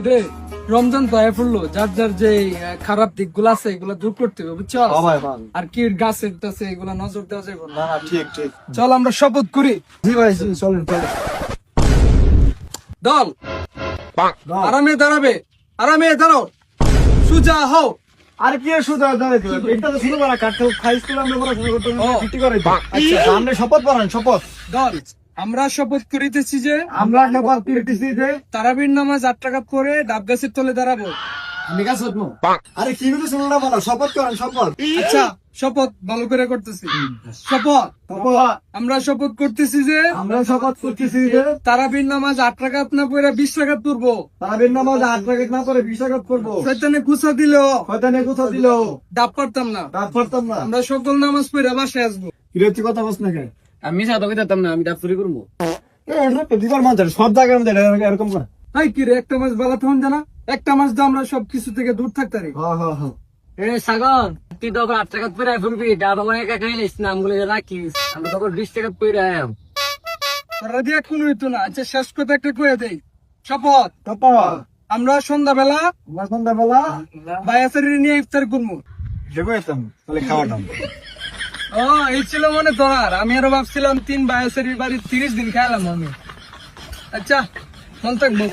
রে রমজান তো আয় পড়লো, যার যার যে খারাপ দিকগুলো আছে এগুলো দূর করতে হবে, বুঝছো? আর কি গাছের টাছে এগুলা নজর দেওয়া যাবে না। ঠিক ঠিক। চল আমরা শপথ করি। জি ভাই, জি, চলেন চলেন। দল আরামে দাঁড়াবে, আরামে দাঁড়াও, সুজা হও। আর কি শুধু এটা তো শুরু করা কাটতে খাই স্কুল আমরা পড়া শুরু করতে ও। ছুটি করে আচ্ছা সামনে শপথ পড়ান শপথ। দল আমরা শপথ করিতেছি যে আমরা শপথ করতেছি যে তারাবির নামাজ 8 টাকাত পরে ডাব গাছের তলে দাঁড়াবো। আমি কাজ করবো। আরে কি বলে শুনুন না বলো, শপথ করেন শপথ। আচ্ছা শপথ ভালো করে করতেছি। শপথ শপথ। আমরা শপথ করতেছি যে আমরা শপথ করতেছি যে তারাবির নামাজ 8 টাকাত না পড়ে 20 টাকাত পড়বো। তারাবির নামাজ 8 রাকাত না পড়ে 20 রাকাত করবো। শয়তানে গুছা দিল, শয়তানে কোথা দিল, ডাব পারতাম না। রাত পড়তাম না। আমরা সকল নামাজ পড়ে বাসায় আসবো। কিরতি কথা বস না কেন? আমি সাদা কইতাম না, আমি ডাব চুরি করবো। এটা তো দিবার মান সব জায়গার মধ্যে এরকম করে। হাই কি রে, একটা মাস বালা তখন জানা, একটা মাস তো আমরা সবকিছু থেকে দূর থাকতে পারি। হ্যাঁ হ্যাঁ হ্যাঁ। এ সাগর, তুই তো আবার 8 টাকা পরে ফুলবি, ডাব আমার একা খাইলিস না, আমগুলো রাখিস। আমরা তখন 20 টাকা পরে আয়াম। তোরা দিয়ে কোনো হইতো না। আচ্ছা শেষ কথা একটা কয়ে দেই। শপথ শপথ। আমরা সন্ধ্যাবেলা আমরা সন্ধ্যাবেলা বায়াসারি নিয়ে ইফতার করবো। যেতাম তাহলে খাওয়াটাম। ও এই ছিল মনে তোমার। আমি আরো ভাবছিলাম 3 বায়াসারির বাড়ি 30 দিন খেলাম আমি। আচ্ছা মন থাকবো।